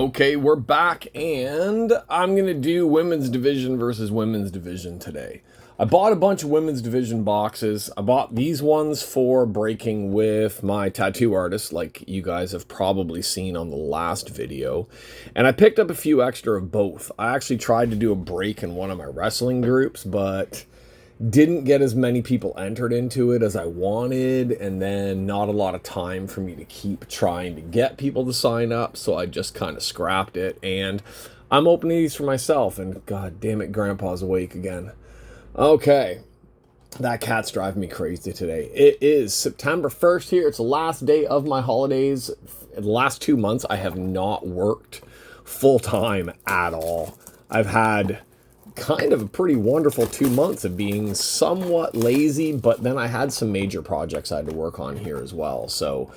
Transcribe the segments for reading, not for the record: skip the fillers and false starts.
Okay, we're back, and I'm going to do women's division versus women's division today. I bought a bunch of women's division boxes. I bought these ones for breaking with my tattoo artist, like you guys have probably seen on the last video. And I picked up a few extra of both. I actually tried to do a break in one of my wrestling groups, but didn't get as many people entered into it as I wanted, and then not a lot of time for me to keep trying to get people to sign up, so I just kind of scrapped it, and I'm opening these for myself, and god damn it, Grandpa's awake again. Okay, that cat's driving me crazy today. It is September 1st here. It's the last day of my holidays. The last 2 months, I have not worked full-time at all. I've had kind of a pretty wonderful 2 months of being somewhat lazy, but then I had some major projects I had to work on here as well. So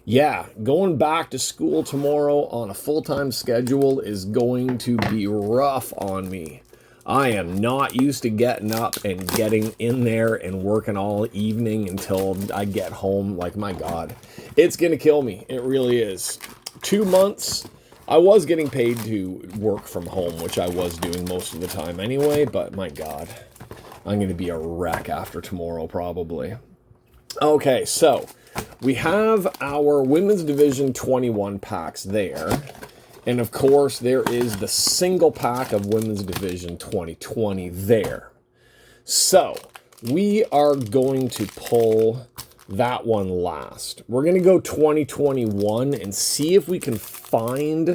yeah, going back to school tomorrow on a full-time schedule is going to be rough on me. I am not used to getting up and getting in there and working all evening until I get home. Like, my God, it's going to kill me. It really is. 2 months. I was getting paid to work from home, which I was doing most of the time anyway, but my God, I'm going to be a wreck after tomorrow probably. Okay, so we have our Women's Division 21 packs there. And of course, there is the single pack of Women's Division 2020 there. So we are going to pull that one last. We're going to go 2021 and see if we can find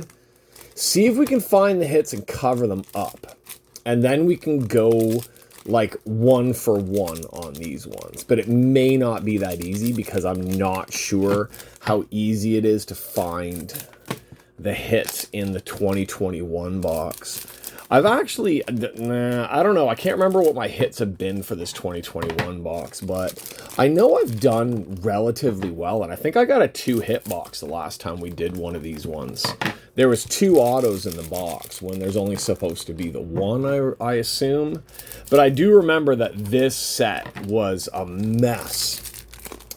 the hits and cover them up. And then we can go like 1 for 1 on these ones. But it may not be that easy because I'm not sure how easy it is to find the hits in the 2021 box. I've actually, I don't know, I can't remember what my hits have been for this 2021 box, but I know I've done relatively well, and I think I got a 2-hit box the last time we did one of these ones. There was 2 autos in the box when there's only supposed to be the 1, I assume. But I do remember that this set was a mess.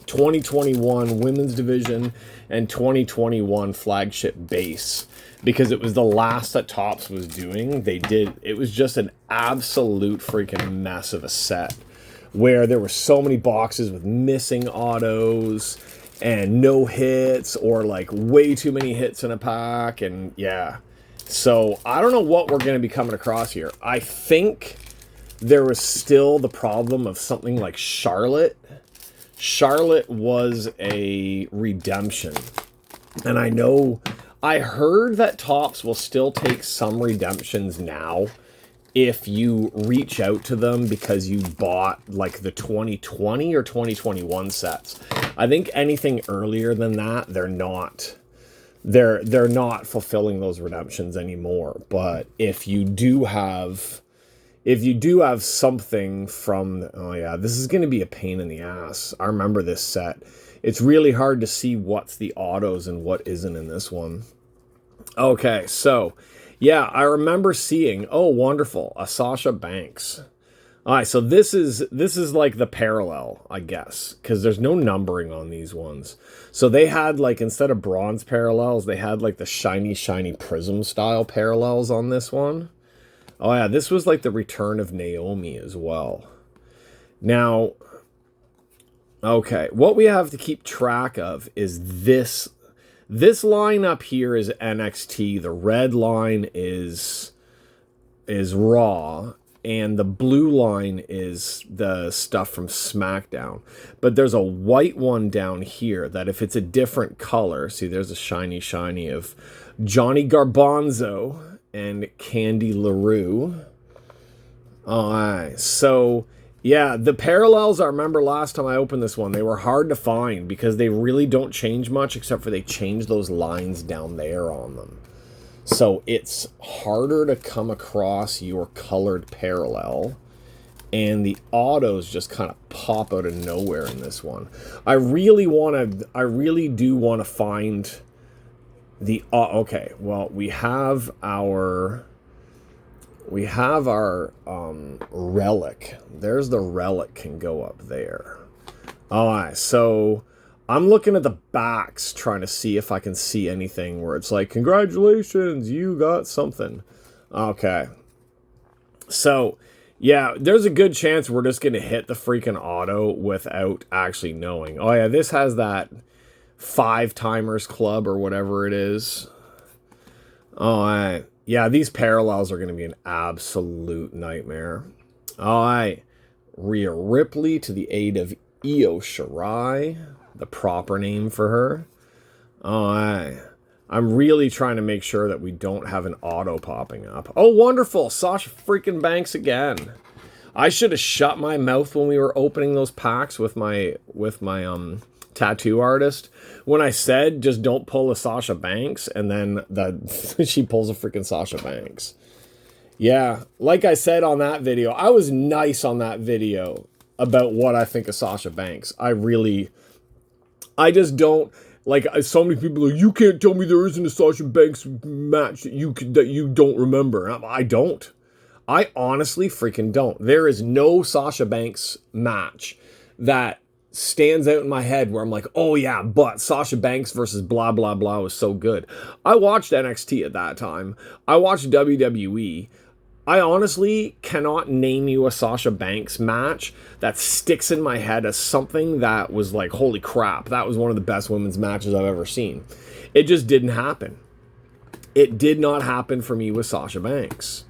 2021 Women's Division and 2021 Flagship Base, because it was the last that Topps was doing. It was just an absolute freaking mess of a set where there were so many boxes with missing autos and no hits, or like way too many hits in a pack. And yeah, so I don't know what we're going to be coming across here. I think there was still the problem of something like Charlotte. Charlotte was a redemption, and I heard that Topps will still take some redemptions now if you reach out to them because you bought like the 2020 or 2021 sets. I think anything earlier than that, they're not fulfilling those redemptions anymore. But if you do have something from, oh yeah, this is going to be a pain in the ass. I remember this set. It's really hard to see what's the autos and what isn't in this one. Okay, so yeah, I remember seeing, oh wonderful, a Sasha Banks. All right, so this is like the parallel, I guess, because there's no numbering on these ones. So they had, like, instead of bronze parallels, they had like the shiny prism style parallels on this one. Oh yeah, this was like the return of Naomi as well. Now, okay, what we have to keep track of is this line up here is NXT. The red line is Raw, and the blue line is the stuff from SmackDown. But there's a white one down here that if it's a different color, see, there's a shiny of Johnny Garbanzo and Candy LaRue. All right, so yeah, the parallels, I remember last time I opened this one, they were hard to find because they really don't change much except for they change those lines down there on them. So it's harder to come across your colored parallel, and the autos just kind of pop out of nowhere in this one. I really do want to find the okay, well, we have our relic. There's the relic, can go up there. All right, so I'm looking at the backs trying to see if I can see anything where it's like, congratulations, you got something. Okay. So, yeah, there's a good chance we're just going to hit the freaking auto without actually knowing. Oh, yeah, this has that 5-timers club or whatever it is. Oh, yeah, these parallels are going to be an absolute nightmare. All right. Rhea Ripley to the aid of Io Shirai, the proper name for her. All right. I'm really trying to make sure that we don't have an auto popping up. Oh, wonderful. Sasha freaking Banks again. I should have shut my mouth when we were opening those packs with my tattoo artist. When I said, just don't pull a Sasha Banks, and then she pulls a freaking Sasha Banks. Yeah, like I said on that video, I was nice on that video about what I think of Sasha Banks. I just don't, like, so many people are like, you can't tell me there isn't a Sasha Banks match that you don't remember. I don't. I honestly freaking don't. There is no Sasha Banks match that stands out in my head where I'm like, oh yeah, but Sasha Banks versus blah, blah, blah was so good. I watched NXT at that time. I watched WWE. I honestly cannot name you a Sasha Banks match that sticks in my head as something that was like, holy crap, that was one of the best women's matches I've ever seen. It just didn't happen. It did not happen for me with Sasha Banks.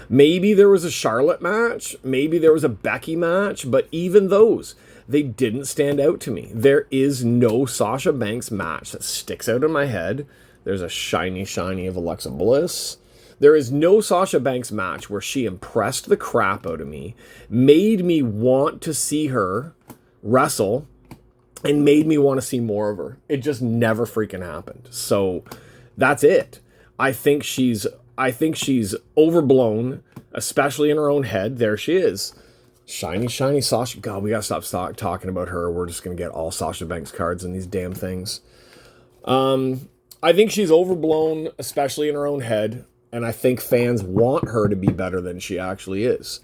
Maybe there was a Charlotte match, maybe there was a Becky match, but even those, they didn't stand out to me. There is no Sasha Banks match that sticks out in my head. There's a shiny of Alexa Bliss. There is no Sasha Banks match where she impressed the crap out of me, made me want to see her wrestle, and made me want to see more of her. It just never freaking happened. So that's it. I think she's overblown, especially in her own head. There she is. Shiny Sasha. God, we gotta stop talking about her. We're just gonna get all Sasha Banks cards in these damn things. I think she's overblown, especially in her own head. And I think fans want her to be better than she actually is.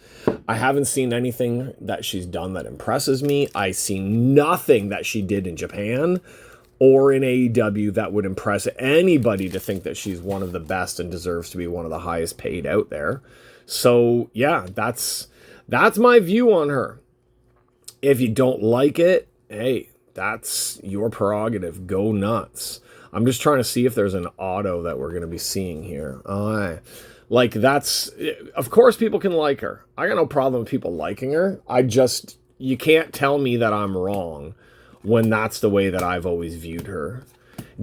I haven't seen anything that she's done that impresses me. I see nothing that she did in Japan or in AEW that would impress anybody to think that she's one of the best and deserves to be one of the highest paid out there. So, yeah, that's my view on her. If you don't like it, hey, that's your prerogative. Go nuts. I'm just trying to see if there's an auto that we're going to be seeing here. Like, that's... Of course people can like her. I got no problem with people liking her. You can't tell me that I'm wrong when that's the way that I've always viewed her.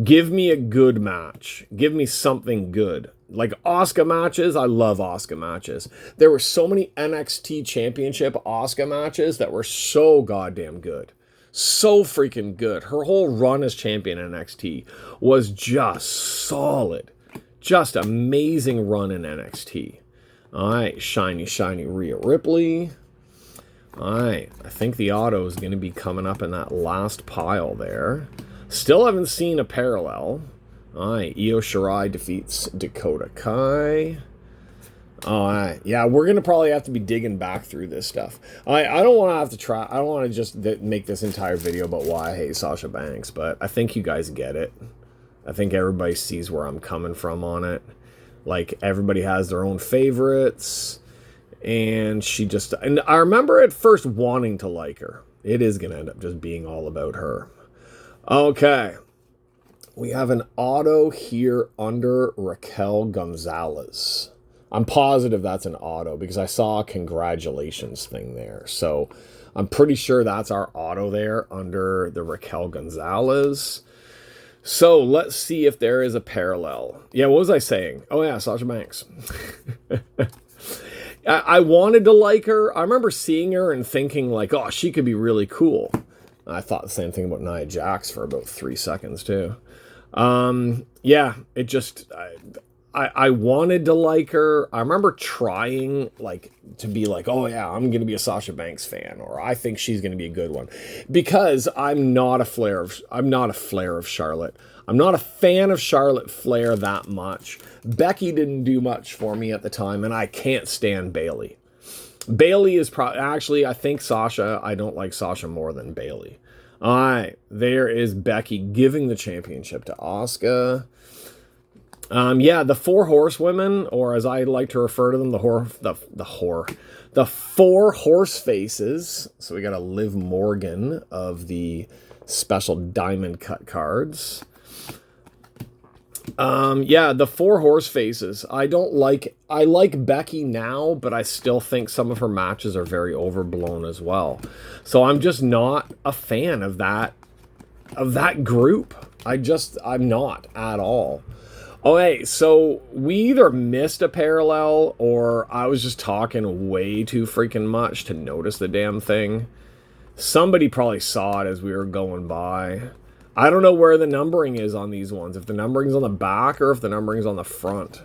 Give me a good match. Give me something good. Like Asuka matches, I love Asuka matches. There were so many NXT Championship Asuka matches that were so goddamn good. So freaking good. Her whole run as champion in NXT was just solid. Just amazing run in NXT. All right, shiny Rhea Ripley. All right, I think the auto is going to be coming up in that last pile there. Still haven't seen a parallel. All right, Io Shirai defeats Dakota Kai. All right, yeah, we're going to probably have to be digging back through this stuff. I don't want to have to try. I don't want to just make this entire video about why I hate Sasha Banks, but I think you guys get it. I think everybody sees where I'm coming from on it. Like, everybody has their own favorites. And I remember at first wanting to like her. It is going to end up just being all about her. Okay. We have an auto here under Raquel Gonzalez. I'm positive that's an auto because I saw a congratulations thing there. So I'm pretty sure that's our auto there under the Raquel Gonzalez. So let's see if there is a parallel. Yeah, what was I saying? Oh yeah, Sasha Banks. I wanted to like her. I remember seeing her and thinking like, oh, she could be really cool. I thought the same thing about Nia Jax for about 3 seconds too. Yeah, it just... I wanted to like her. I remember trying like to be like, oh yeah, I'm going to be a Sasha Banks fan, or I think she's going to be a good one, because I'm not a fan of Charlotte. I'm not a fan of Charlotte Flair that much. Becky didn't do much for me at the time, and I can't stand Bayley. Bayley is actually, I think Sasha, I don't like Sasha more than Bayley. All right, there is Becky giving the championship to Asuka. Yeah, the four horsewomen, or as I like to refer to them, the four horse faces. So we got a Liv Morgan of the special diamond cut cards. Yeah, the four horse faces. I like Becky now, but I still think some of her matches are very overblown as well. So I'm just not a fan of that group. I'm not at all. Okay, so we either missed a parallel or I was just talking way too freaking much to notice the damn thing. Somebody probably saw it as we were going by. I don't know where the numbering is on these ones, if the numbering's on the back or if the numbering's on the front.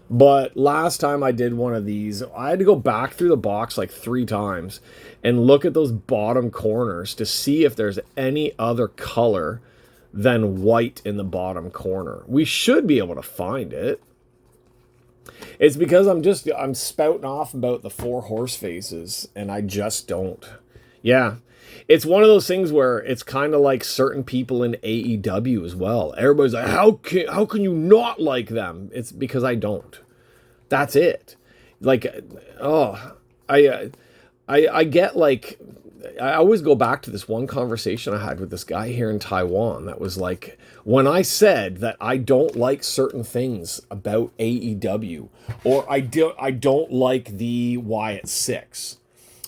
But last time I did one of these, I had to go back through the box like 3 times and look at those bottom corners to see if there's any other color than white in the bottom corner. We should be able to find it. It's because I'm spouting off about the four horse faces and I just don't. Yeah. It's one of those things where it's kind of like certain people in AEW as well. Everybody's like, how can you not like them? It's because I don't. That's it. Like, oh, I get like, I always go back to this one conversation I had with this guy here in Taiwan that was like, when I said that I don't like certain things about AEW, or I don't like the Wyatt Six.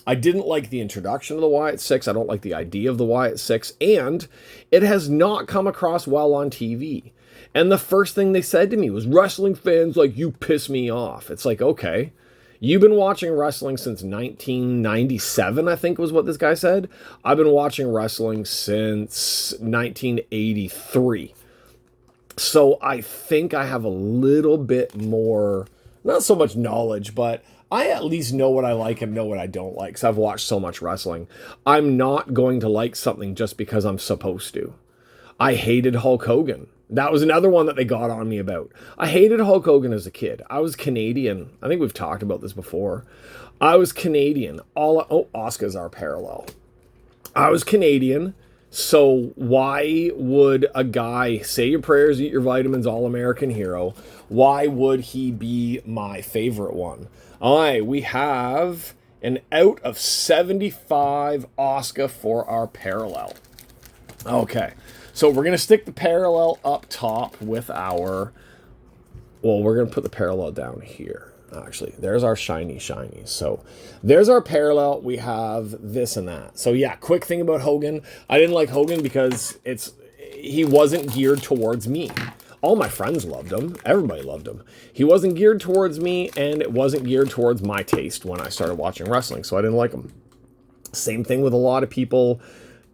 I didn't like the introduction of the Wyatt Six. I don't like the idea of the Wyatt Six. And it has not come across well on TV. And the first thing they said to me was, wrestling fans, like, you piss me off. It's like, okay, you've been watching wrestling since 1997, I think was what this guy said. I've been watching wrestling since 1983. So I think I have a little bit more, not so much knowledge, but I at least know what I like and know what I don't like because I've watched so much wrestling. I'm not going to like something just because I'm supposed to. I hated Hulk Hogan. That was another one that they got on me about. I hated Hulk Hogan as a kid. I was Canadian. I think we've talked about this before. I was Canadian. Asuka's our parallel. I was Canadian. So why would a guy say your prayers, eat your vitamins, all-American hero? Why would he be my favorite one? All right, we have an out of 75 Asuka for our parallel. Okay, so we're going to stick the parallel up top with our... Well, we're going to put the parallel down here. Actually, there's our shiny. So there's our parallel. We have this and that. So yeah, quick thing about Hogan. I didn't like Hogan because he wasn't geared towards me. All my friends loved him. Everybody loved him. He wasn't geared towards me, and it wasn't geared towards my taste when I started watching wrestling, so I didn't like him. Same thing with a lot of people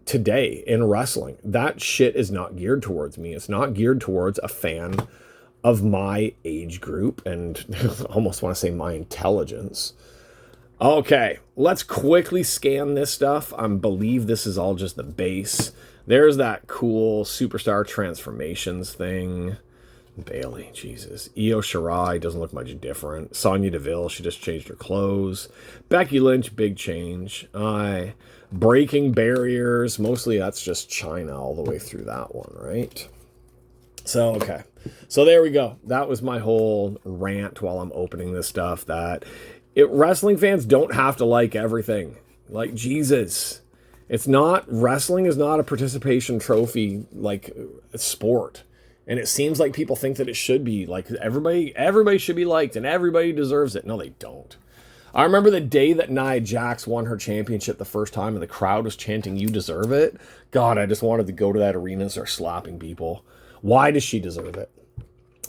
today in wrestling. That shit is not geared towards me. It's not geared towards a fan of my age group and almost want to say my intelligence. Okay, let's quickly scan this stuff. I believe this is all just the base. There's that cool superstar transformations thing. Bailey, Jesus. Io Shirai doesn't look much different. Sonya Deville, she just changed her clothes. Becky Lynch, big change. Breaking barriers. Mostly that's just China all the way through that one, right? So, okay. So there we go. That was my whole rant while I'm opening this stuff that wrestling fans don't have to like everything. Like, Jesus. It's not, wrestling is not a participation trophy, like, sport. And it seems like people think that it should be. Like, everybody should be liked and everybody deserves it. No, they don't. I remember the day that Nia Jax won her championship the first time and the crowd was chanting, "You deserve it." God, I just wanted to go to that arena and start slapping people. Why does she deserve it?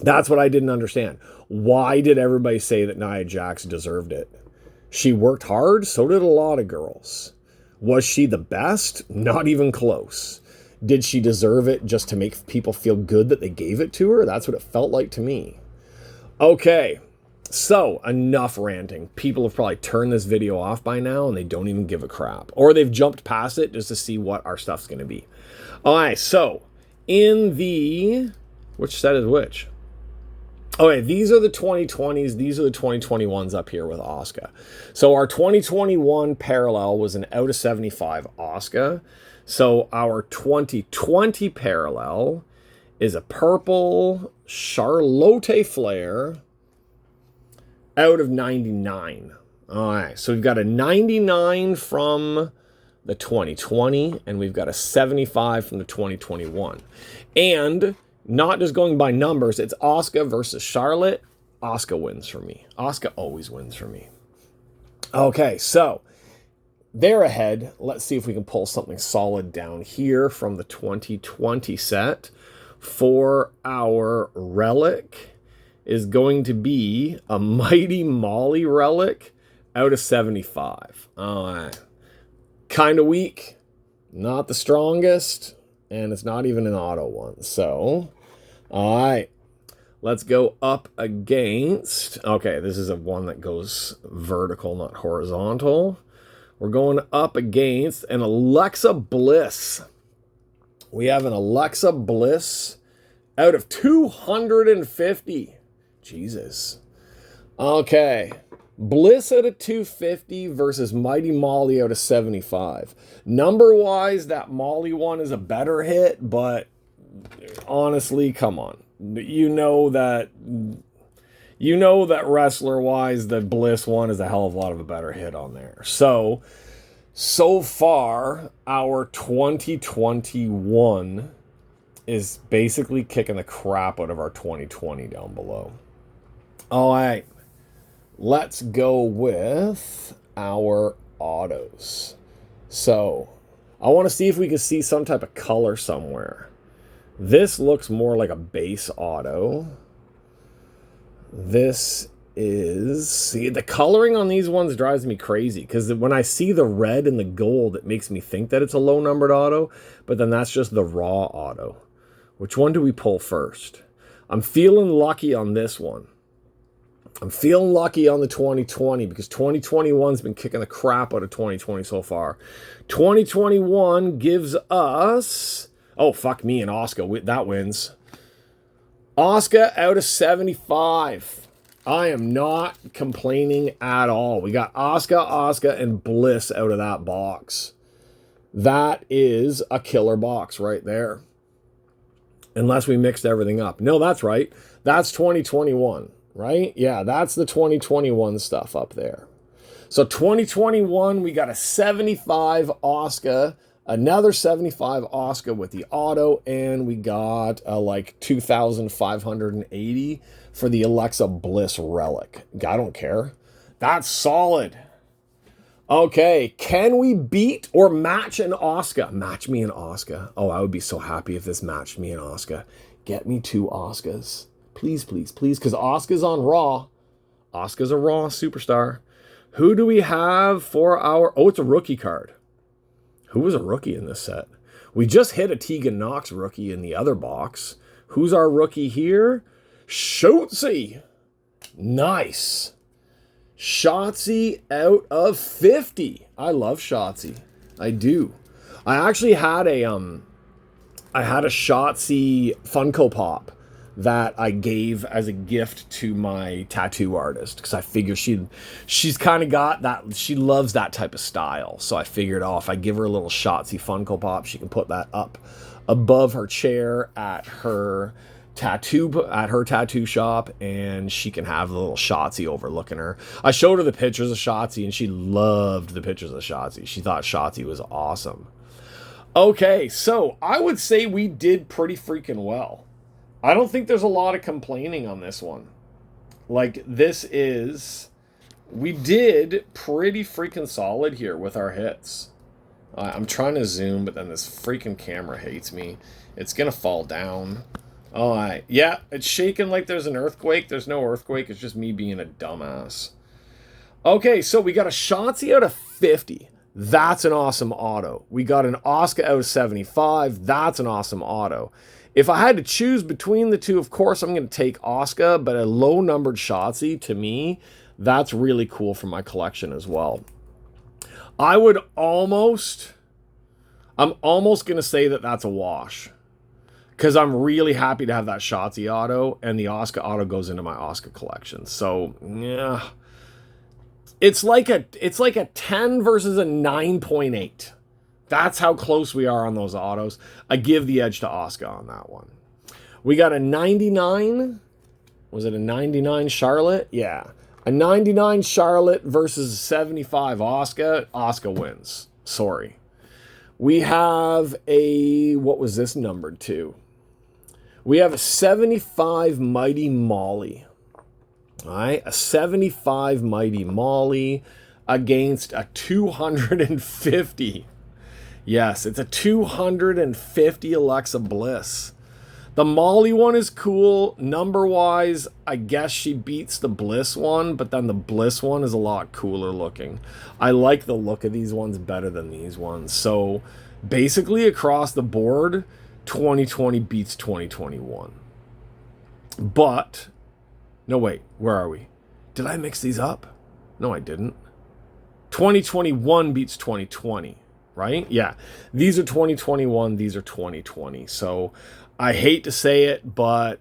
That's what I didn't understand. Why did everybody say that Nia Jax deserved it? She worked hard, so did a lot of girls. Was she the best? Not even close. Did she deserve it just to make people feel good that they gave it to her? That's what it felt like to me. Okay, so enough ranting. People have probably turned this video off by now and they don't even give a crap. Or they've jumped past it just to see what our stuff's going to be. All right, so in the... Which set is which? Okay, these are the 2020s. These are the 2021s up here with Asuka. So our 2021 parallel was an out of 75 Asuka. So our 2020 parallel is a purple Charlotte Flair out of 99. All right, so we've got a 99 from the 2020, and we've got a 75 from the 2021. And not just going by numbers, it's Asuka versus Charlotte. Asuka wins for me. Asuka always wins for me. Okay, so they're ahead. Let's see if we can pull something solid down here from the 2020 set. For our relic is going to be a Mighty Molly relic out of 75. Kind of weak, not the strongest, and it's not even an auto one. So, all right, let's go up against, okay, this is a one that goes vertical, not horizontal. We're going up against an Alexa Bliss. We have an Alexa Bliss out of 250. Jesus. Okay. Bliss out of 250 versus Mighty Molly out of 75. Number-wise, that Molly one is a better hit, but honestly, come on. You know that wrestler-wise, the Bliss one is a hell of a lot of a better hit on there. So far, our 2021 is basically kicking the crap out of our 2020 down below. All right. Let's go with our autos. So I want to see if we can see some type of color somewhere. This looks more like a base auto. This is, see, the coloring on these ones drives me crazy because when I see the red and the gold, it makes me think that it's a low numbered auto, but then that's just the raw auto. Which one do we pull first? I'm feeling lucky on this one. I'm feeling lucky on the 2020 because 2021's been kicking the crap out of 2020 so far. 2021 gives us, oh, fuck me and Asuka. That wins. Asuka out of 75. I am not complaining at all. We got Asuka, and Bliss out of that box. That is a killer box right there. Unless we mixed everything up. No, that's right. That's 2021. Right? Yeah, that's the 2021 stuff up there. So 2021, we got a 75 Asuka, another 75 Asuka with the auto, and we got like 2,580 for the Alexa Bliss relic. I don't care. That's solid. Okay, can we beat or match an Asuka? Match me an Asuka. Oh, I would be so happy if this matched me and Asuka. Get me 2 Asukas. Please, please, please, because Asuka's on Raw. Asuka's a Raw superstar. Who do we have for our... Oh, it's a rookie card. Who was a rookie in this set? We just hit a Tegan Knox rookie in the other box. Who's our rookie here? Shotzi. Nice. Shotzi out of 50. I love Shotzi. I do. I actually had a Shotzi Funko Pop that I gave as a gift to my tattoo artist because I figure she's kind of got that, she loves that type of style. So I figured, oh, if I give her a little Shotzi Funko Pop, she can put that up above her chair at her tattoo shop, and she can have the little Shotzi overlooking her. I showed her the pictures of Shotzi, and she loved the pictures of Shotzi. She thought Shotzi was awesome. Okay, so I would say we did pretty freaking well. I don't think there's a lot of complaining on this one. Like, we did pretty freaking solid here with our hits. I'm trying to zoom, but then this freaking camera hates me. It's going to fall down. All right. Yeah, it's shaking like there's an earthquake. There's no earthquake. It's just me being a dumbass. Okay, so we got a Shotzi out of 50. That's an awesome auto. We got an Asuka out of 75. That's an awesome auto. If I had to choose between the two, of course, I'm going to take Asuka, but a low-numbered Shotzi, to me, that's really cool for my collection as well. I'm almost going to say that that's a wash, because I'm really happy to have that Shotzi auto, and the Asuka auto goes into my Asuka collection. So, yeah, it's like a 10 versus a 9.8. That's how close we are on those autos. I give the edge to Asuka on that one. We got a 99. Was it a 99 Charlotte? Yeah. A 99 Charlotte versus a 75 Asuka. Asuka wins. Sorry. We have a, what was this numbered to? We have a 75 Mighty Molly. All right. A 75 Mighty Molly against a 250. Yes, it's a 250 Alexa Bliss. The Molly one is cool. Number-wise, I guess she beats the Bliss one, but then the Bliss one is a lot cooler looking. I like the look of these ones better than these ones. So, basically, across the board, 2020 beats 2021. But, no, wait, where are we? Did I mix these up? No, I didn't. 2021 beats 2020. Right? Yeah. These are 2021. These are 2020. So I hate to say it, but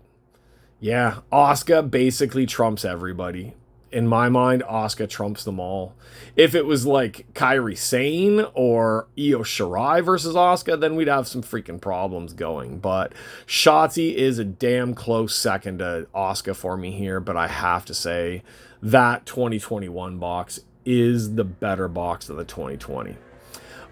yeah, Asuka basically trumps everybody. In my mind, Asuka trumps them all. If it was like Kairi Sane or Io Shirai versus Asuka, then we'd have some freaking problems going. But Shotzi is a damn close second to Asuka for me here. But I have to say that 2021 box is the better box than the 2020.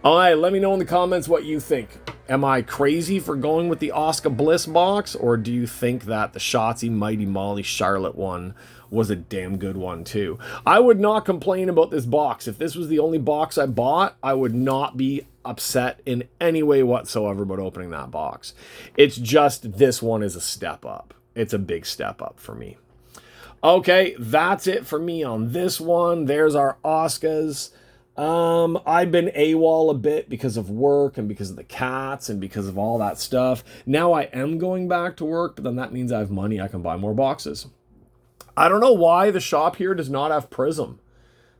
All right, let me know in the comments what you think. Am I crazy for going with the Asuka Bliss box, or do you think that the Shotzi Mighty Molly Charlotte one was a damn good one too? I would not complain about this box. If this was the only box I bought, I would not be upset in any way whatsoever about opening that box. It's just this one is a step up. It's a big step up for me. Okay, that's it for me on this one. There's our Asukas. I've been AWOL a bit because of work and because of the cats and because of all that stuff. Now I am going back to work, but then that means I have money. I can buy more boxes. I don't know why the shop here does not have Prism.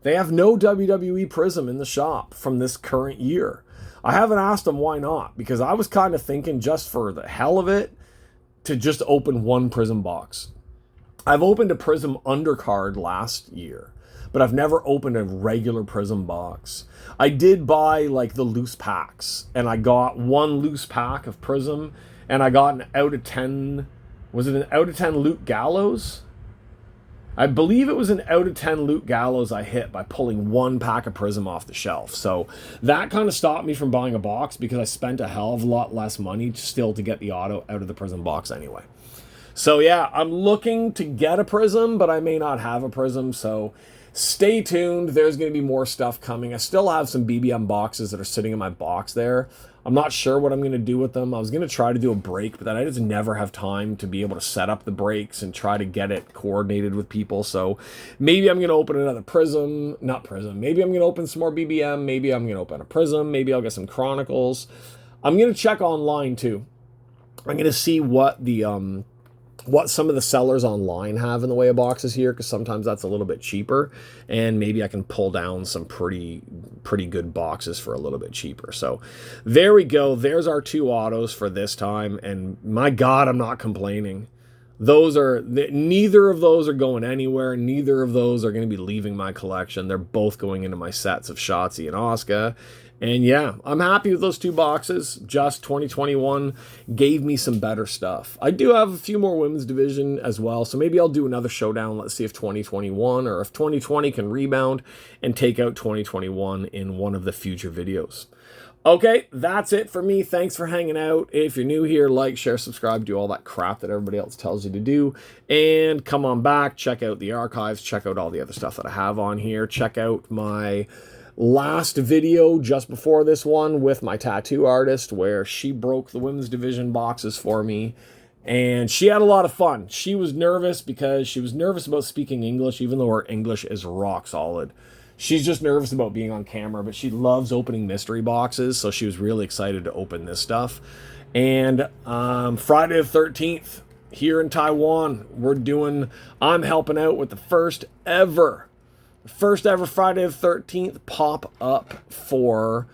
They have no WWE Prism in the shop from this current year. I haven't asked them why not, because I was kind of thinking just for the hell of it to just open one Prism box. I've opened a Prism undercard last year, but I've never opened a regular Prism box. I did buy like the loose packs, and I got one loose pack of Prism, and I got an out of 10, was it an out of 10 Luke Gallows? I believe it was an out of 10 Luke Gallows I hit by pulling one pack of Prism off the shelf. So that kind of stopped me from buying a box because I spent a hell of a lot less money still to get the auto out of the Prism box anyway. So yeah, I'm looking to get a Prism, but I may not have a Prism, so stay tuned. There's going to be more stuff coming. I still have some BBM boxes that are sitting in my box there. I'm not sure what I'm going to do with them. I was going to try to do a break, but then I just never have time to be able to set up the breaks and try to get it coordinated with people. So maybe I'm going to open another Prism. Not Prism. Maybe I'm going to open some more BBM. Maybe I'm going to open a Prism. Maybe I'll get some Chronicles. I'm going to check online too. I'm going to see what the what some of the sellers online have in the way of boxes here, because sometimes that's a little bit cheaper, and maybe I can pull down some pretty good boxes for a little bit cheaper. So there we go. There's our two autos for this time, and my God, I'm not complaining. Neither of those are going anywhere. Neither of those are going to be leaving my collection. They're both going into my sets of Shotzi and Asuka. And yeah, I'm happy with those two boxes. Just 2021 gave me some better stuff. I do have a few more women's division as well, so maybe I'll do another showdown. Let's see if 2021 or if 2020 can rebound and take out 2021 in one of the future videos. Okay, that's it for me. Thanks for hanging out. If you're new here, like, share, subscribe, do all that crap that everybody else tells you to do. And come on back, check out the archives, check out all the other stuff that I have on here. Check out my last video just before this one with my tattoo artist, where she broke the women's division boxes for me, and she had a lot of fun. She was nervous because she was nervous about speaking English, even though her English is rock solid. She's just nervous about being on camera, but she loves opening mystery boxes, so she was really excited to open this stuff. And Friday the 13th here in Taiwan, I'm helping out with the first ever Friday the 13th pop-up for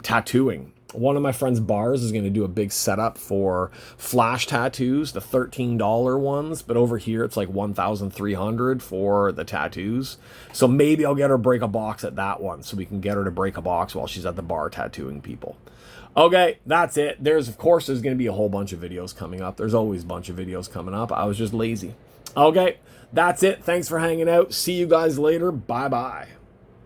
tattooing. One of my friend's bars is going to do a big setup for flash tattoos, the $13 ones, but over here it's like 1,300 for the tattoos. So maybe I'll get her to break a box at that one so we can get her to break a box while she's at the bar tattooing people. Okay, that's it. There's going to be a whole bunch of videos coming up. There's always a bunch of videos coming up. I was just lazy. Okay, that's it. Thanks for hanging out. See you guys later. Bye-bye.